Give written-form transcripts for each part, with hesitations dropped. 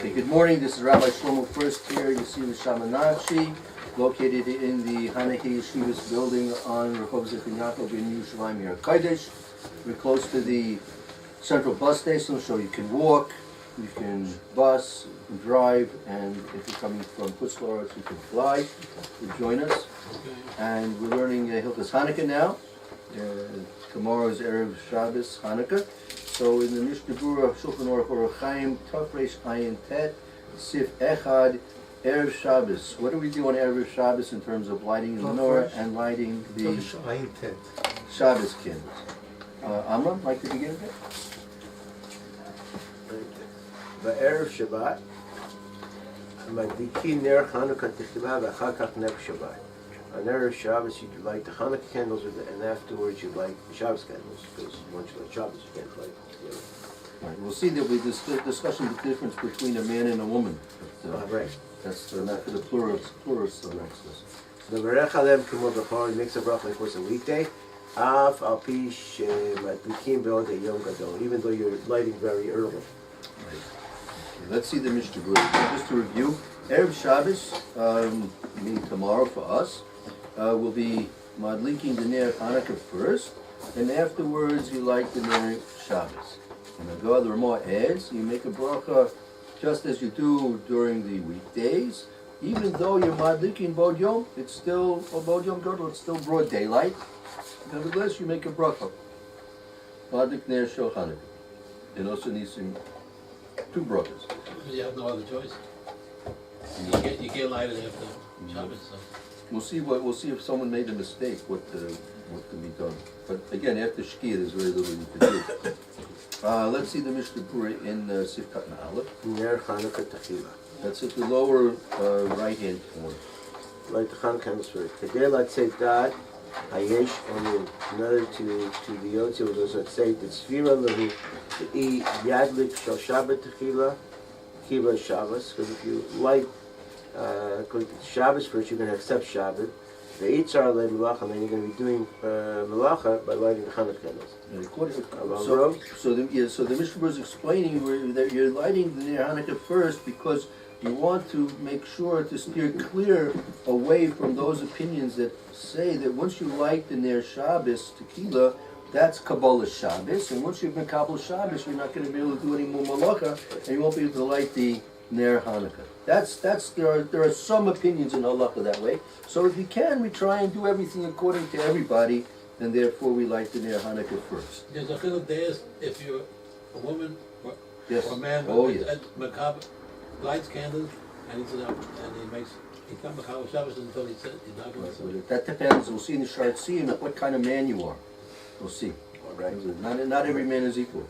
Okay, good morning. This is Rabbi Shlomo Furst here. You see the Shamanachshi, located in the Hanaki Yeshiva's building on Rehov Zichron Yaakov in Yerushalayim, Yer Kodesh. We're close to the central bus station, so you can walk, you can bus, you can drive, and if you're coming from Putzlaritz, you can fly. You join us. And we're learning Hilchos Hanukkah now. Tomorrow is Erev Shabbos Hanukkah. So in the Mishna Berura, Shulchan Aruch Orach Chaim, Tov Reish Ayin Tet, Sif Echad, Erev Shabbos. What do we do on Erev Shabbos in terms of lighting the menorah and lighting the Shabbos candles? Amram, like to begin with? בערב שבת, מדליקים נר חנוכה תחילה ואחר כך נר שבת. On Erev Shabbos, you light the Hanukkah candles, and afterwards you light the Shabbos candles, because once you light Shabbos, you can't light the other. Right. We'll see that we discussing the difference between a man and a woman. But, Right. That's not for the pluralists of next lesson. The Berech Alem K'mo B'chor makes a bracha like it was a weekday. Af al pi shemadlikim be'od yom gadol, even though you're lighting very early. Right. Okay, let's see the Mishna Berura. Just to review, Erev Shabbos, meaning tomorrow for us, will be madliking the Ner Hanukkah first, and afterwards you light the Ner Shabbos. And the God, the Ramah adds, you make a bracha just as you do during the weekdays, even though you're madliking Bod Yom, it's still, or Bod Yom Gadol, it's still broad daylight. Nevertheless, you make a bracha. Madlik Ner Shel Hanukkah. And also needs two brachas. You have no other choice. You can't light it after Shabbos. So. We'll see if someone made a mistake. What can be done? But again, after Shkia, there's very little you can do. Let's see the Mishna Berura in Sifkat Aleph. Ner Hanukkah Techila. That's at the lower right-hand corner. Light the Hanukkah candles first. Today, let's say that Hayesh on another to the Yotzi with those that say that Sfira Lehu the Yadlik Shal Shabbat Techila Kiva Shabbos, because if you light according to Shabbos first, you're going to accept Shabbat. The Eitzar Le Melacha, and then you're going to be doing Melacha by lighting the Hanukkah candles. So the Mishna Berura is explaining that you're lighting the Ner Hanukkah first because you want to make sure to steer clear away from those opinions that say that once you light the Ner Shabbos Tequila, that's Kabbalah Shabbos, and once you've been Kabbalah Shabbos, you're not going to be able to do any more Malacha, and you won't be able to light the Ner Hanukkah. There are some opinions in Halacha that way. So if you can, we try and do everything according to everybody, and therefore we light the Ner Hanukkah first. There's a chiluk there if you're a woman or a man lights candles and he comes to Shabbos until he said he's not going to. That depends. We'll see in the Shartzim what kind of man you are. We'll see. All right. Not every man is equal.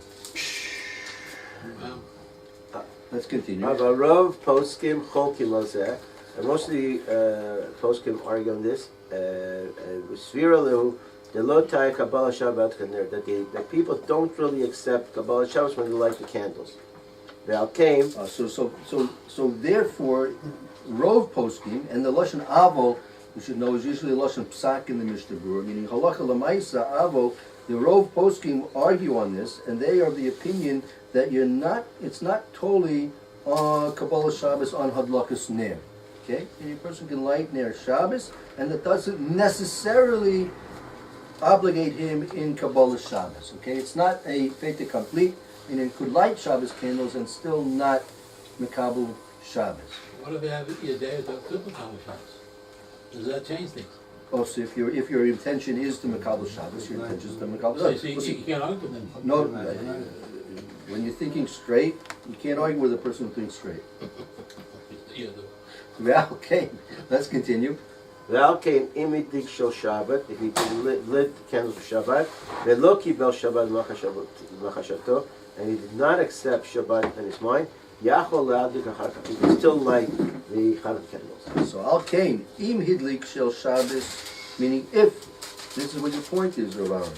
Let's continue. Avarov poskim cholkim lazeh, and most of the poskim argue on this. Sfira lehu delotai Kabbalah Shabbat that people don't really accept Kabbalah Shabbos when they light the candles. They all came. So therefore, Rov poskim and the lashon avol, you should know, is usually a lashon psak in the Mishna Berura, meaning halacha lamaisa avol. The Rov poskim argue on this, and they are of the opinion that it's not totally Kabbalah Shabbos on Hadlakas Ner. Okay? Any person can light Ner Shabbos, and that doesn't necessarily obligate him in Kabbalah Shabbos. Okay? It's not a fait accompli, and it could light Shabbos candles and still not Mekabel Shabbos. What if you have your day of Kabbalah Shabbos? Does that change things? Oh, so if your intention is to Mekabel Shabbos, your intention is to Mekabel Shabbos. So you can't argue with them. No, when you're thinking straight, you can't argue with a person who thinks straight. Well, okay, let's continue. Well, came imidik shel Shabbat. If he lit the candles for Shabbat, velo kibel Shabbat machashato, and he did not accept Shabbat in his mind, yachol leadlik acharkach. He can still light the Hanukkah candles. So al kain im hidlik shel Shabbos, meaning if this is what your point is, Rav Aaron.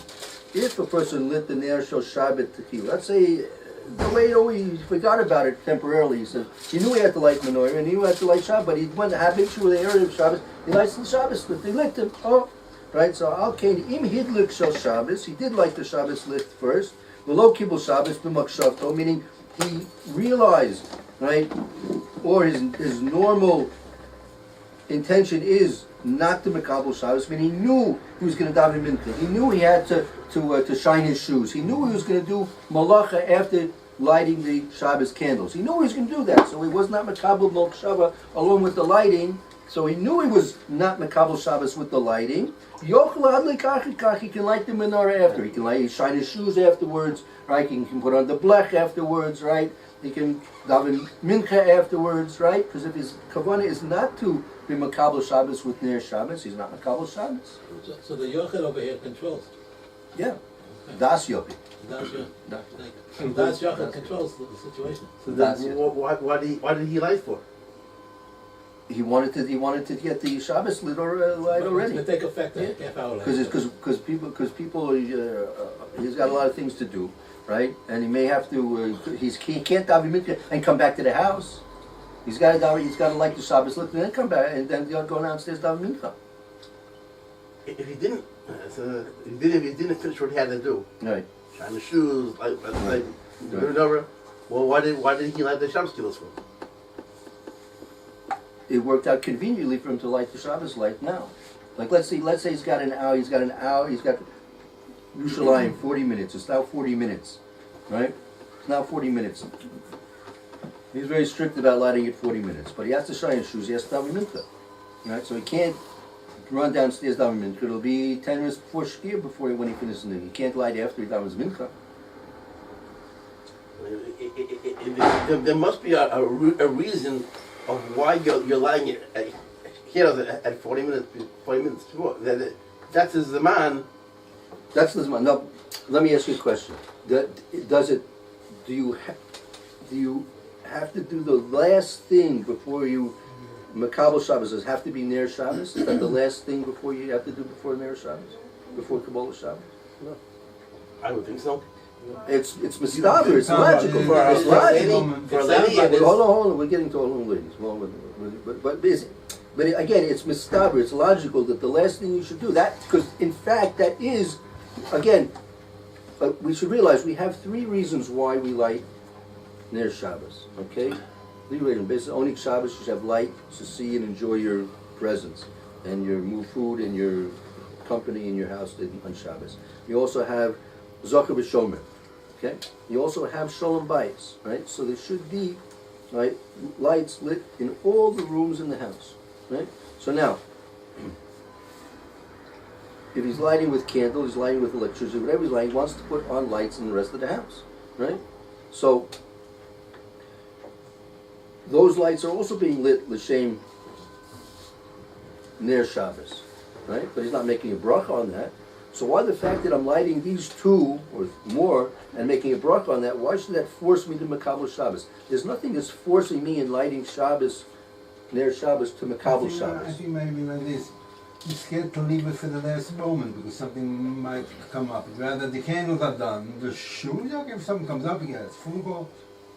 If a person lit the Ner Shel Shabbat Tequila, let's say the way he forgot about it temporarily. He said he knew he had to light menorah and he knew he had to light Shabbat, but he went to have issue with the area of Shabbos. He lights the Shabbos lit. They lit him. Oh, right. So al kain im hidlik shel Shabbos. He did light the Shabbos lit first. V'lo kibul Shabbos b'makshafto, meaning he realized right? Or his normal intention is not to Makabel Shabbos, but he knew he was going to daven mincha. He knew he had to shine his shoes. He knew he was going to do malacha after lighting the Shabbos candles. He knew he was going to do that, so he was not Makabel Milk Shabbat along with the lighting. So he knew he was not Makabel Shabbos with the lighting. He can light the menorah after. He can shine his shoes afterwards, right? He can put on the blech afterwards, right? He can daven mincha afterwards, right? Because if his kavanah is not to be Makabel Shabbos with Ner Shabbos, he's not Makabel Shabbos. So the yochid over here controls. Yeah. Das yochid. Das yochid. Das yochid controls the situation. So then, why did he light for? He wanted to get the Shabbos light already. But take effect a half hour later. Because people, he's got a lot of things to do, right? And he may have to. He can't daven mincha and come back to the house. He's got to light the Shabbos lit and then come back and then go downstairs daven mincha. If he didn't finish what he had to do, Right. shine the shoes, like whatever. Well, why did he light the Shabbos killers for? It worked out conveniently for him to light the Shabbos light now. Like let's say he's got Yerushalayim 40 minutes. It's now 40 minutes, right? It's now 40 minutes. He's very strict about lighting it 40 minutes, but he has to shine his shoes. He has to daven mincha, right? So he can't run downstairs daven mincha. It'll be 10 minutes before shkia when he finishes it. He can't light after he davens mincha. There must be a reason of why you're lighting it at 40 minutes before. That's his man. That's the Zman. Now, let me ask you a question. Do you have to do the last thing before you Makabel Shabbos? Does it have to be Ner Shabbos? Is that the last thing before you have to do before Ner Shabbos? Before Kabbalah Shabbos? No. I would think so. It's mistaber. It's logical. It's logical. Hold on. We're getting to all the ladies. But again, it's mistaber. It's logical that the last thing you should do that, because in fact that is, again, we should realize we have three reasons why we light Ner Shabbos. Okay, three reasons. Basically, only Shabbos you should have light to see and enjoy your presence and your move food and your company in your house on Shabbos. You also have Zocher b'Shomer. Okay, you also have Shalom Bayis, right? So there should be, right, lights lit in all the rooms in the house, right? So now, if he's lighting with candles, he's lighting with electricity, whatever he's lighting, he wants to put on lights in the rest of the house, right? So those lights are also being lit l'shem Ner Shabbos, right? But he's not making a bracha on that. So why the fact that I'm lighting these two or more and making a bracha on that, why should that force me to Makabel Shabbos? There's nothing that's forcing me in lighting Shabbos, Ner Shabbos to Makabel Shabbos. I think maybe like this. You're scared to leave it for the last moment because something might come up. Rather, the candles are done. The shoes, okay, if something comes up again, it's phone call.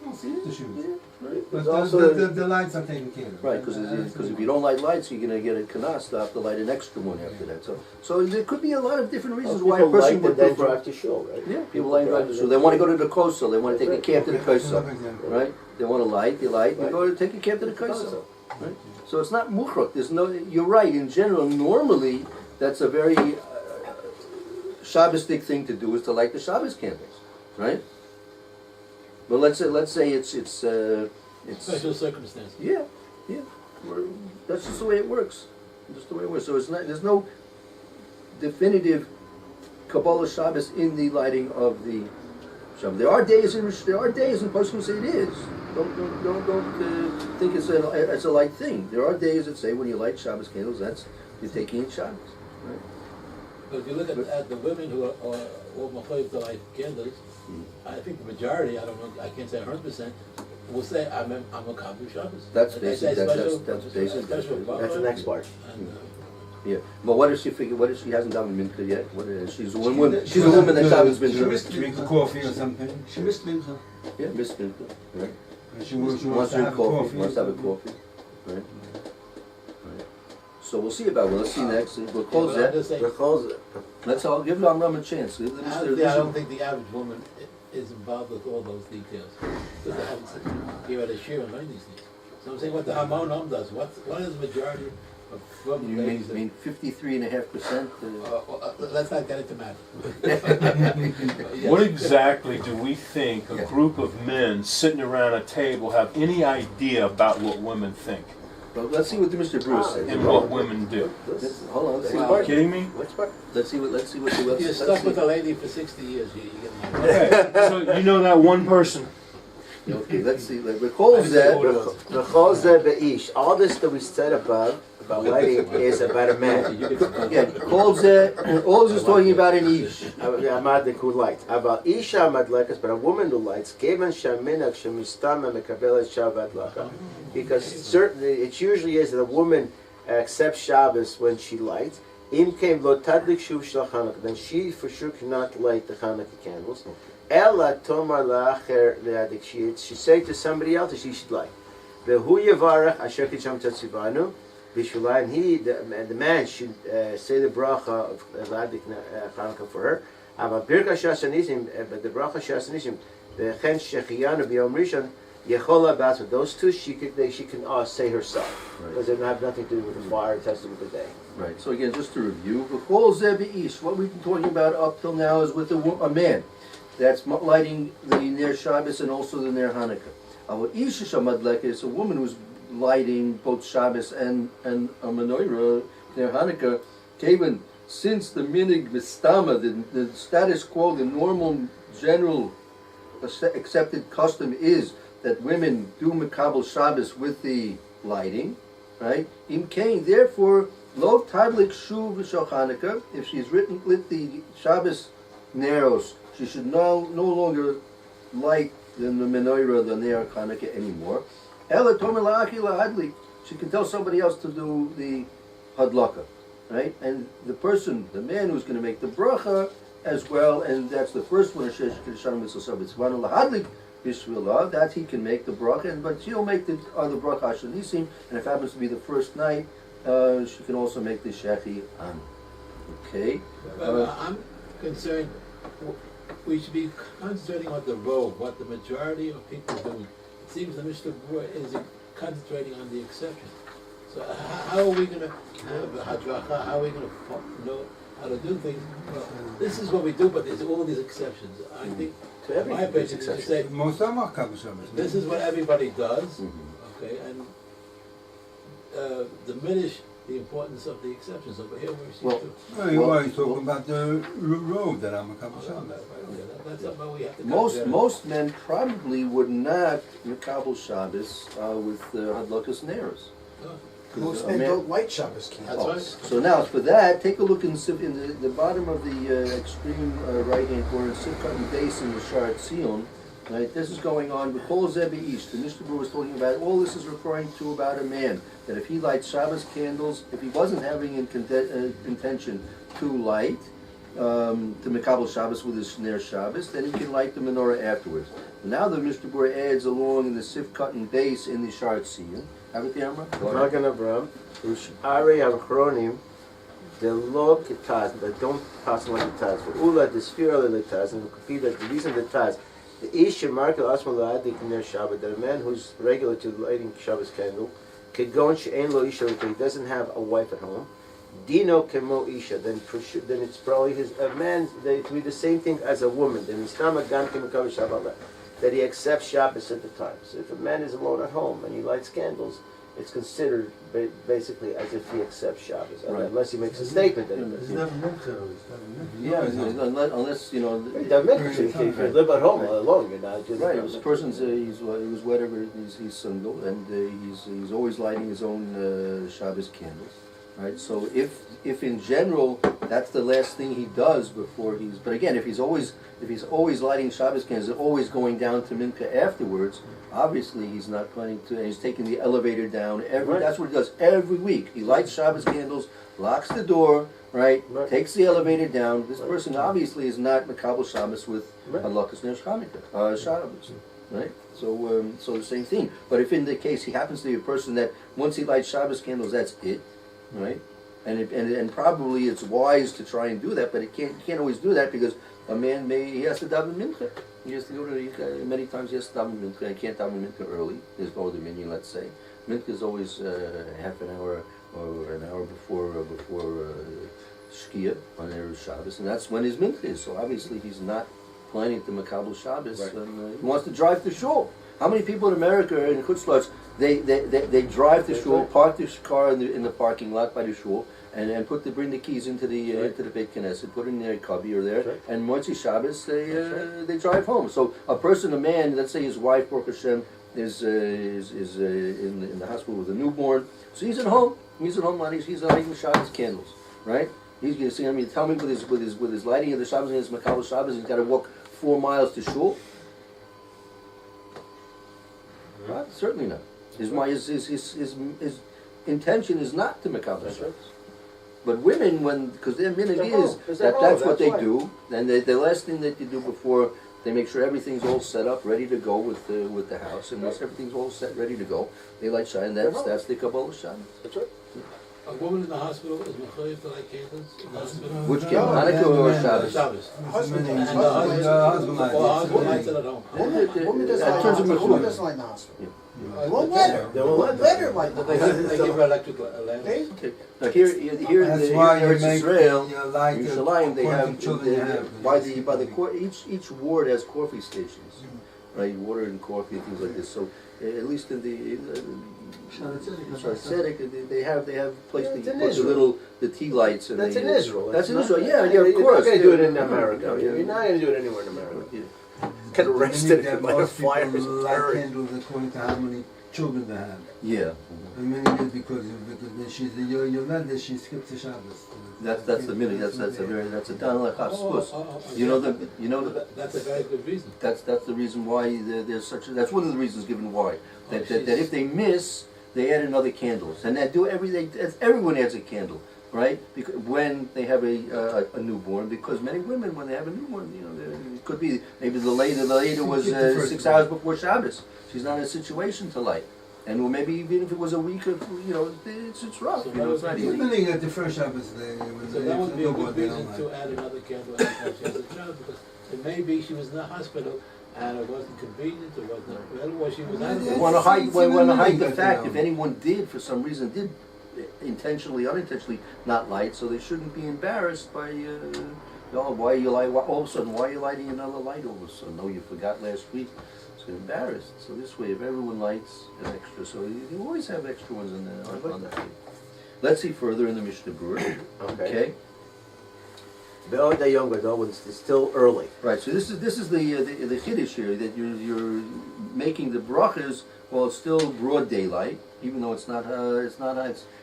You'll see the shoes. Yeah, right. But also, the lights are taken care of. right, because if you don't light lights, you're going to get a kanas to have to light an extra one after that. So there could be a lot of different reasons why a person would then prefer. drive to shul, right? Yeah, people light drive to shul. They want to go to the kosel. They want to take a cab to the kosel, right? They want to light. They light. They go to take a cab to the kosel. Right? So it's not muchrok. There's no. You're right. In general, normally that's a very Shabbosdik thing to do is to light the Shabbos candles, right? But let's say it's Special circumstances. yeah. That's just the way it works. Just the way it works. So it's not. There's no definitive Kabbalah Shabbos in the lighting of the Shabbos. There are days in Poskim who say it is. Don't think it's a light thing. There are days that say when you light Shabbos candles, you're taking in Shabbos. Right? But if you look at the women who are all Movavi to light candles, I think the majority, I don't know, I can't say 100%, will say I'm a Kabbalah Shabbos. That's They basic. say That's basic. special That's the next part. And, Yeah, but what if she hasn't done mincha yet? She's a woman. She's a woman that Shabbos been doing. Drink coffee or something. She missed mincha. Yeah, miss mincha. Right. She wants Wants to to have drink coffee. coffee. Wants to have a coffee. Right. So we'll see about it. Let's see next. We'll close but I'm that. just saying, Recalls it. Let's all give Amram a chance. I don't think the average woman is involved with all those details. Because I haven't given a share and learn these things. So I'm saying what the Hamonam does. What is the majority of women? You mean 53.5%? Let's not get into math. Yes. What exactly do we think a Yeah. group of men sitting around a table have any idea about what women think Well, let's see what the Mr. Bruce says. and what women do? Hold on, let's see Are you what, kidding me? Which part? let's see what the You're let's stuck see. with a lady for 60 years. You get my point. Okay, so you know that one person. Okay, let's see. Recalls that. V'chol zeh be'ish. All this that we said above about lighting is about a man. Again, calls that. All this is talking about an ish. Amadik who lights. About isha madlekas, but a woman who lights. Kevan shaminak shemistama mekabelet Shabbat laka. Because certainly it usually is that a woman accepts Shabbos when she lights. Im came lo tadlik shuv shel Chanukah. Then she for sure cannot light the Chanukah candles. Ella tomar la'acher le'adik. She say to somebody else that she should light. Vehu yevarach asher kisham tatzivanu. Bishulai, and the man should say the bracha of le'adik Chanukah for her. But the bracha shasanishim, the chen shechiyanu b'yom rishon yechola b'asma. Those two she can say herself because they have nothing to do with the fire. It has to do with the day. Right. So again, just to review, recalls that ish. What we've been talking about up till now is with a man that's lighting the Ner Shabbos and also the Ner Hanukkah. Our isha shamadleka is a woman who's lighting both Shabbos and a menorah, Ner Hanukkah. Kevin, since the minig mistama, the status quo, the normal, general, accepted custom is that women do Makabel Shabbos with the lighting, right? Im kain, therefore, lo tadlik shuv v'shal Hanukkah. If she's lit the Shabbos Neros, she should no longer light the menorah, the Ner Hanukkah anymore. Ela tomer la'achi la'adli. She can tell somebody else to do the hadlaka, right? And the person, the man who's going to make the bracha as well, and that's the first one, that he can make the bracha, but she'll make the other bracha ashanisim, and if it happens to be the first night, she can also make the shechi an. Okay? I'm concerned, we should be concentrating on the road, what the majority of people are doing. It seems that Mr. Berura is concentrating on the exception. So how are we going to have a hadracha? How are we going to know how to do things? Well, this is what we do, but there's all these exceptions. I think, my opinion is to say, Most of them are Kabbalah Shabbos. this is what everybody does, okay, and diminish the importance of the exceptions over here. We're Well, Oh, you are talking about the road that I'm a Kabbalah Shabbos. that's something we have to Most men probably would not Makabel Shabbos with hadlakas neros. Most men don't light Shabbos candles. That's right. So now for that, take a look in the bottom of the extreme right-hand corner, Sivkat and base in the Shar Tzion. Right, this is going on. B'chol Zebi Ish. The Mishna Berura was talking about. All this is referring to about a man that if he lights Shabbos candles, if he wasn't having intention to light to Mekabel Shabbos with his Ner Shabbos, then he can light the menorah afterwards. Now the Mishna Berura adds along in the Sivkat and base in the Shar Tzion. Have it, Amra? Magen Avraham, Ush'arei Avchronim, the lo kitaz, that don't pass like the taz. For ula the sphere of the taz, and the reason the taz, the ish markel asma la'adik ner Shabbat, that a man who's regular to lighting Shabbos candle, kegon she'en lo isha, he doesn't have a wife at home. Dino kemo isha, then it's probably a man. It would be the same thing as a woman. Then mistama gan kemikav Shabbat, that he accepts Shabbos at the time. So if a man is alone at home and he lights candles, it's considered basically as if he accepts Shabbos, unless he makes a statement that he does. Yeah, unless you know. If you live at home alone, you're not. Right, this person's he's whatever he's single and he's always lighting his own Shabbos candles, right? So if in general that's the last thing he does before but again if he's always lighting Shabbos candles, always going down to Mincha afterwards, obviously he's not planning to. And he's taking the elevator down That's what he does every week. He lights Shabbos candles, locks the door. Right, takes the elevator down. This person obviously is not Makabel Shabbos with Hadlakas Ner Shabbos, right? So the same thing. But if in the case he happens to be a person that once he lights Shabbos candles, that's it, right? And probably it's wise to try and do that, but he can't always do that because a man he has to daven mincha, He has to go to, many times he has to daven mincha. He can't daven mincha early. There's no other minyan, let's say. Mincha is always half an hour or an hour before Shkia on Erev Shabbos, and that's when his mincha is. So obviously he's not planning to makabel Shabbos, Right. and he wants to drive to shul. How many people in America in Chutz La'aretz, they drive to shul, park their car in the parking lot by the shul, and bring the keys into the Beit Knesset, put it in their cubby or there, Right. and Motzi Shabbos they drive home. So a man, let's say his wife, Baruch Hashem, is in the hospital with a newborn, so he's at home. He's lighting the Shabbos candles, right? He's going to see. I mean, tell me with his lighting of the Shabbos and his makabel Shabbos, he's got to walk 4 miles to shul. Right? Certainly not. His intention is not to makabel Shabbos. But women, because their minhag is that's what they do, and the last thing that they do before they make sure everything's all set up, ready to go with the house, and once everything's all set, ready to go, they light Shabbos, and that's the Kabbalah Shabbos. That's right. A woman in the hospital is mechayiv to light candles in the hospital? Which candle, Hanukkah or Shabbos? Shabbos. Husband And lights. the husband, husband lights. or husband lights it at home. Woman doesn't In light terms of in the hospital. Woman Mishna. doesn't light in the hospital. Yeah. Won't let her. They won't let Let her light in the They hospital. give her electric lamps. They- Now here in That's why you Eretz make Israel, your light in Yerushalayim, they according have to children you have. by the each ward has coffee stations, right? Water and coffee and things like this. So at least in the Tzedek, they have place to It's in put Israel. the tea lights and That's in Israel. That's in not- Israel. Yeah, of You're course. not going to do it in Yeah. America. Yeah. You're not going to do it anywhere in America. Yeah. Get arrested That if you light a most people fire. light candles according to how many children they have. Yeah. And many years because when she's a Yolanda, she skips the Shabbos. That's the minute. That's a dan lechafspus. You know the. That's a very good reason. That's the reason why there's such. That's one of the reasons given why that if they miss, they add another candles, and they do everything. Everyone adds a candle, right? Because when they have a newborn, because many women when they have a newborn, it could be maybe the later was 6 hours before Shabbos. She's not in a situation to light, and or maybe even if it was a week of it's rough. So It's not easy. Depending at the first Shabbos, when So they that would be a newborn, good they don't reason light. to add another candle at the time she has a child, because it may be she was in the hospital and it wasn't convenient, it wasn't available, or she was out We of want to hide. We want to hide the But, fact if anyone did, for some reason, did intentionally, unintentionally, not light, so they shouldn't be embarrassed by. Why you light? All of a sudden, why are you lighting another light all of a sudden? No, you forgot last week. So embarrassed. So this way, if everyone lights an extra, so you always have extra ones on the table. Let's see further in the Mishnah Berura. Okay. Be'od hayom gadol, when it's still early. Right. So this is the chiddush here that you're making the brachas while it's still broad daylight, even though it's not.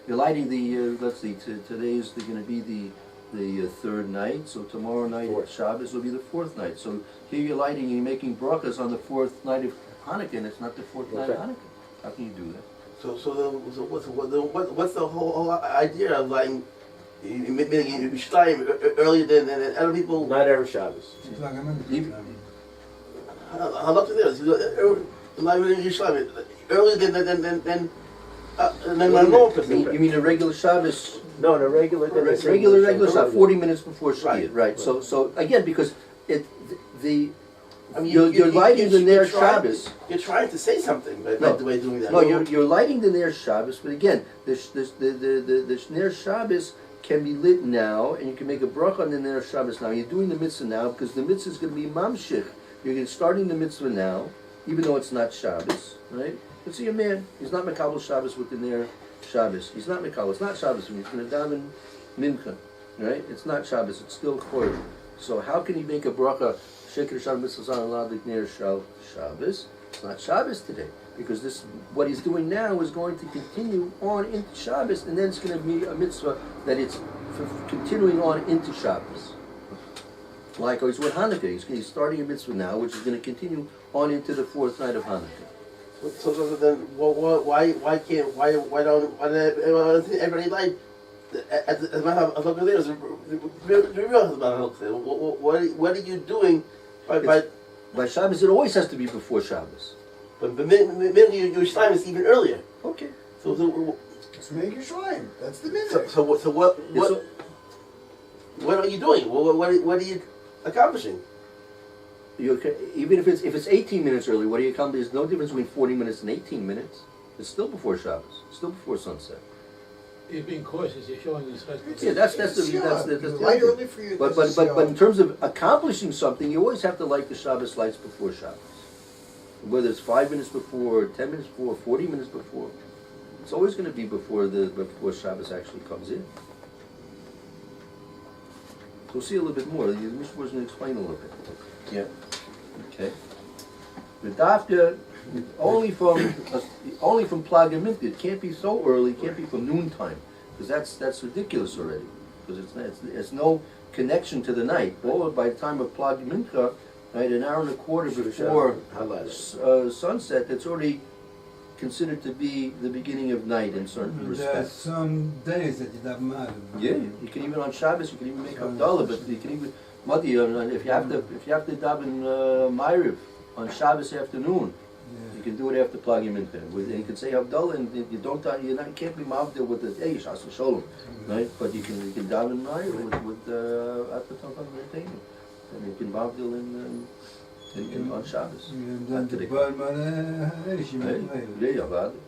You're lighting the. Let's see. Today's going to be the third night. So tomorrow night Fourth. Shabbos will be the fourth night. So here you're lighting and you're making brachas on the fourth night of Hanukkah, and it's not the fourth night of Okay. Hanukkah. How can you do that? What's the whole idea of like making Yerushalayim earlier than other people? Not Erev Shabbos. It's like I'm in the Even- How up to this? Yerushalayim earlier than my normal person. You mean a regular Shabbos? No, the regular. Regular Shabbos, 40 minutes before Shkia, Right. right? So again, because the I mean, you're lighting the Ner Shabbos. You're trying to say something by No. the way doing that. No, you're lighting the Ner Shabbos, but again, the Ner Shabbos can be lit now, and you can make a bracha on the Ner Shabbos now. You're doing the mitzvah now because the mitzvah is going to be mamshich. You're starting the mitzvah now, even though it's not Shabbos, right? Let's see a man, he's not Mekabel Shabbos with the Ner Shabbos. He's not Mekabel, it's not Shabbos when he's going to daven Mincha, right? It's not Shabbos, it's still Chodesh. So how can he make a bracha, Sheker Shabbos Mitzvah Ladik Ner Shabbos? It's not Shabbos today, because this, what he's doing now is going to continue on into Shabbos, and then it's going to be a mitzvah that it's continuing on into Shabbos. Likewise with Hanukkah, he's starting a mitzvah now, which is going to continue on into the fourth night of Hanukkah. So then, why don't everybody like? As a matter of look at this, what are you doing by By Shabbos, it always has to be before Shabbos. but your time is even earlier. Okay. So It's make your shrine. That's the minute. what are you doing? What are you accomplishing? even if it's 18 minutes early, what do you come? There's no difference between 40 minutes and 18 minutes. It's still before Shabbos. It's still before sunset. You're being cautious, you're showing this. Yeah, that's You the light idea. early for you. But in terms of accomplishing something, you always have to light the Shabbos lights before Shabbos. Whether it's 5 minutes before, 10 minutes before, 40 minutes before, it's always going to be before Shabbos actually comes in. So we'll see a little bit more. The Mishna was going to explain a little bit. Yeah. Okay. The dafka only from Plag and Mincha. It can't be so early. It can't be from noontime, because that's ridiculous already. Because it's no connection to the night. All by the time of Plag and Mincha, right, an hour and a quarter before sunset, it's already considered to be the beginning of night in certain There are respects. some days that you have mad. Yeah, you can even on Shabbos, you can even make Havdalah, but you can even Muddy, if you have to daven Ma'ariv on Shabbos afternoon, you can do it after plugging Mincha. And you can say Havdalah, and you can't be Mavdil with the Eish, Asa Shalom, right? But you can daven Ma'ariv with at the top of the table, and you can Mavdil on Shabbos. Not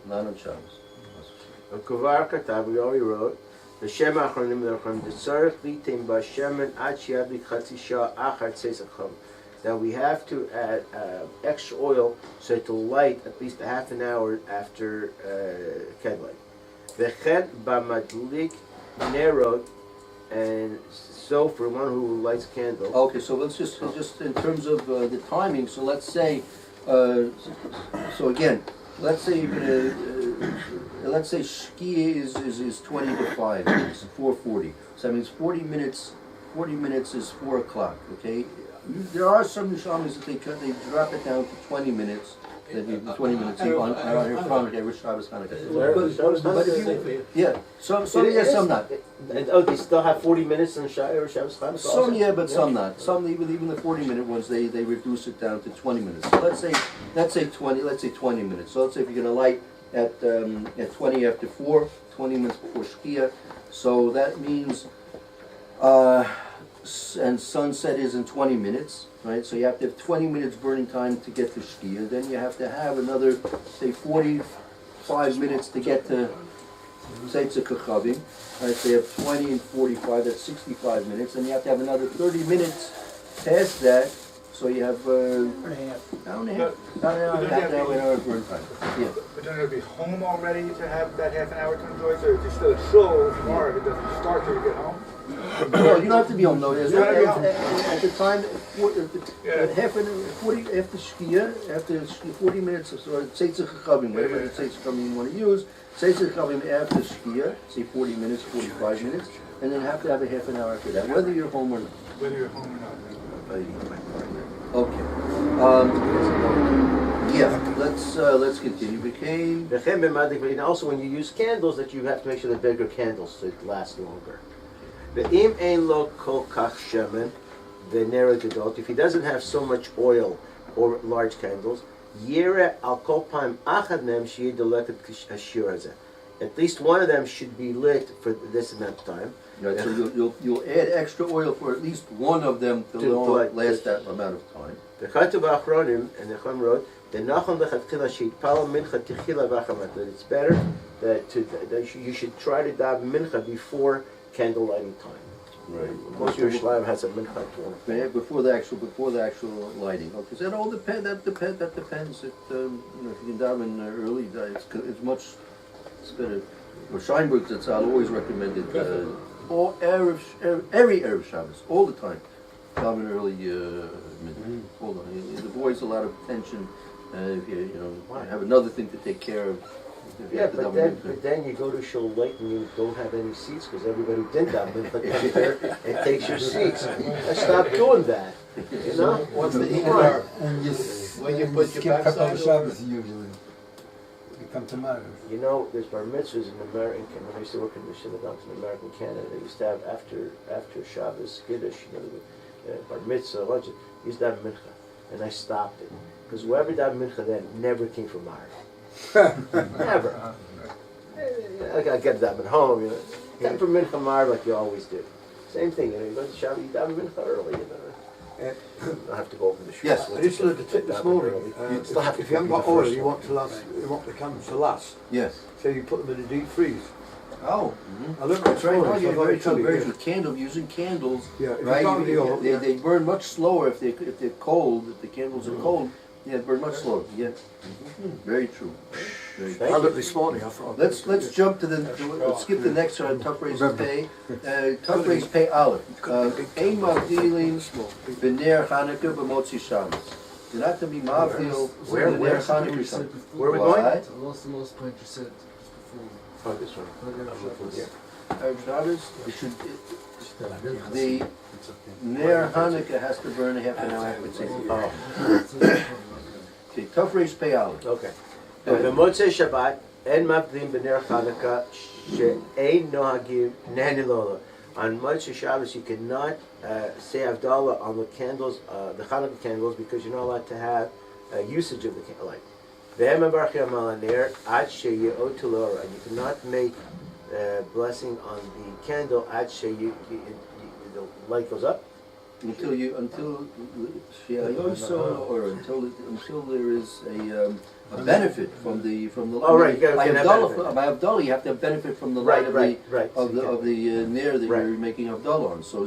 Not on Shabbos. Kovar Katav, we already wrote. The Shem Achronim Lechem, the Tzarech Litim Bashemen Ad Shiadlik Chatzi Shah Achar Tzeitzacham. That we have to add extra oil so it will light at least a half an hour after candlelight. V'chen Bamadlik Nerot, and so for one who lights candle. Okay, so let's just in terms of the timing. So let's say, so again, let's say you're gonna, let's say Shkia is 20 to 5. It's 4:40. So that means 40 minutes. 40 minutes is 4 o'clock. Okay. There are some Nishamis that they drop it down to 20 minutes. That you 20 minutes on your front. Okay, Rosh Hashanah, Hanukkah. But if you, yeah, some yes, some not. Oh, they still have 40 minutes in Shabbos Hanukkah? Some yeah, but some not. Some even the 40-minute ones they reduce it down to 20 minutes. So let's say 20 minutes. So let's say if you're going to light at 20 after 4, 20 minutes before Shkia. So that means and sunset is in 20 minutes, right? So you have to have 20 minutes burning time to get to Shkia. Then you have to have another, say, 45 minutes to get to Tzeitzah Kachavim. Right, so you have 20 and 45, that's 65 minutes. And you have to have another 30 minutes past that. So you have hour and a half, half an hour of burn time. Yeah. But don't you be home already to have that half an hour to enjoy? So it's still a shul tomorrow. It doesn't start till you get home. No, you don't have to be home though. At the time, half an 40 after Shkia, after 40 minutes or Tzeitzah Chachavim, whatever the Tzeitzah Chachavim you want to use, Tzeitzah Chachavim after Shkia, say 40 minutes, 45 minutes, and then have to have a half an hour after that, whether you're home or not. Whether you're home or not. Okay. Yeah. Let's continue. Became. And also, when you use candles, that you have to make sure they're bigger candles so it lasts longer. If he doesn't have so much oil or large candles, at least one of them should be lit for this amount of time. Right, so you'll add extra oil for at least one of them to last that amount of time. And the Chum wrote, that it's better that you should try to daven mincha before candle lighting time. Right. Most of your Yerushalayim has a mincha to before the actual lighting. Okay, so that all depends. That depends. It, if you can daven early, it's much. It's better. For Scheinberg, that's always recommended. Every Erev Shabbos, all the time. Daven early, hold on. It avoids a lot of tension. If you have another thing to take care of. Yeah, but then you go to shul late and you don't have any seats because everybody did that. But comes there and takes your seats. Stop doing that. You know? What's the Ikar? And you When you put your skip backside couple of over. Shabbos usually. You come tomorrow. You know, there's bar mitzvahs in American. When I used to work in the synagogues in American Canada, they used to have after Shabbos Kiddush, bar mitzvah, lunch. They used to have mincha, and I stopped it because whoever did mincha then never came from Mars. Never. I get that at home, Come from mincha Mars like you always do. Same thing, you go to Shabbos, you daven mincha early, I have to go open the shoe. Yes. I just learned a tip this morning. You'd still have to If you haven't put got the oil, first you one. want the candles to last. Yes. So you put them in a deep freeze. Oh. I learned that That's this right. morning, No, so you're I thought very I'd tell true. you, Very yeah. true. Candle, using candles. Yeah, if Right. you've got the oil, yeah. They burn much slower if they're cold. If the candles are cold, yeah, burn much slower. Yeah. Very true. Very true. I learned this morning, I thought. Let's jump to let's skip the next one. Tough race pay. Tough race pay aleph. Ein mavdilim b'ner Chanukah b'motzi Shabbos. You're not to be mavdil Where? b'ner Chanukah. Where are we going? What? I lost the most point you said just before. Oh, this one. Shabbos, it should, the ner Hanukkah has to burn a half an hour after tzedek. Oh, Okay, tough race pay aleph. okay. במוצאי שבת אין מבדילים בנר חנוכה שאין נוהגים נהנלולה. On Motzei Shabbos you cannot say Havdalah on the candles, the Chanukah candles, because you're not allowed to have usage of the candlelight. V'hem abarchim al haner ad sheye'ot l'ora. And you cannot make blessing on the candle ad the light goes up. Until there is a benefit from the light. Oh, right, you gotta By get that Havdalah, benefit. by Havdalah, you have to have benefit from the light Right. of the ner that Right. you're making Havdalah on. So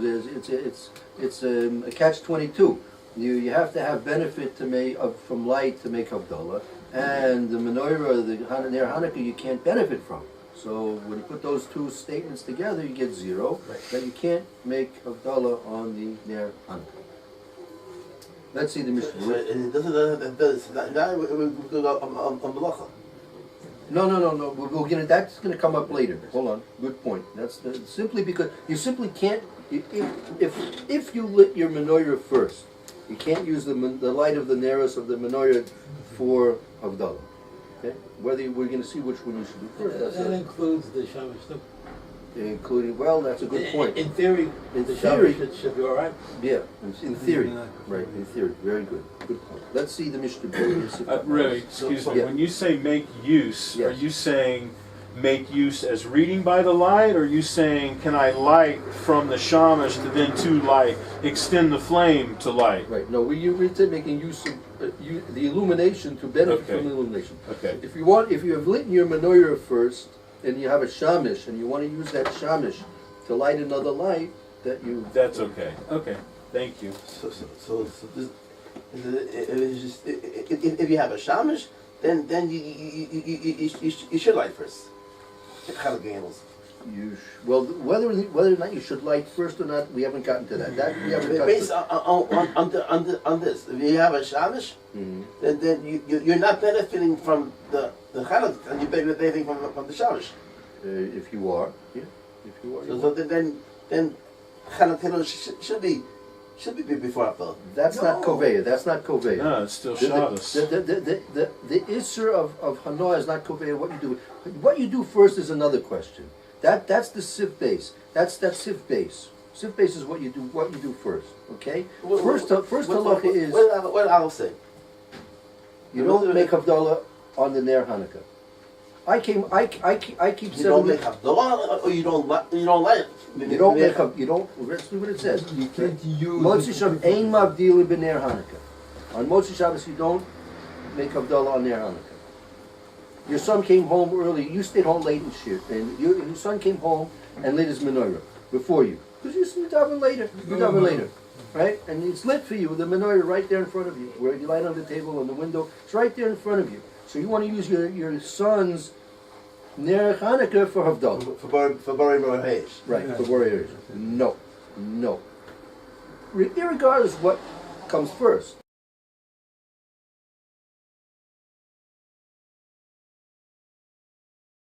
it's a catch-22. You have to have benefit to make from light to make Havdalah, and the menorah, the ner Hanukkah, you can't benefit from. So when you put those two statements together, you get zero. Right. That you can't make Havdalah on the ner Hanukkah. Let's see the Mishna. It doesn't. Now we go on Malacha. No. That's going to come up later. Hold on. Good point. That's simply because you simply can't. If you lit your menorah first, you can't use the light of the neros of the menorah for Havdalah. Okay. Whether we're going to see which one you should do first. That's That it. includes the Shamash too. Including, well, that's a good point. In theory, In the theory- Shamash should be all right. Yeah, in theory. Right, in theory. Very good. Good point. Let's see the Mishnah. Really, excuse me, Yeah. when you say make use, are Yes. you saying make use as reading by the light, or are you saying can I light from the shamash to then to light, extend the flame to light? Right, no, we're making use of the illumination to benefit Okay. from the illumination. Okay. If you have lit your menorah first, and you have a shamish, and you want to use that shamish to light another light, that you... That's okay. Okay, thank you. So this, it's just, if you have a shamash, then you should light first. Chanukah candles. Well, whether or not you should light first or not, we haven't gotten to that. That we haven't touched Based it. on this, if you have a shamash, Mhm. then you're not benefiting from the Chanukah, and you're benefiting from the shamash. If you are, yeah. If you are, you So are. then Chanukah should be before Havdalah. That's not Koveya. That's not Koveya. No, it's still The Shabbos. Isser of Hanoah is not Koveya. What you do. What you do first is another question. That's the sif base. That's sif base. Sif base is what you do first. Okay. First halacha is What did Aleph say? you don't make Havdalah on the Ner Hanukkah. I keep You don't make seven. Havdalah, or you don't light it. You don't make up. You don't. Let's see what it says. You can't use Motzei Shabbos ein mavdili b'ner Hanukkah. On Motzei Shabbos you don't make Havdalah on Ner Hanukkah. Your son came home early. You stayed home late and shit, and your son came home and lit his menorah before you. Because you daven later. You daven later, right? And it's lit for you. The menorah right there in front of you, where you light on the table on the window. It's right there in front of you. So you want to use your son's Ner Hanukkah for Havdalah. For Berura Hayes. Right, for warriors. No. Irregardless what comes first.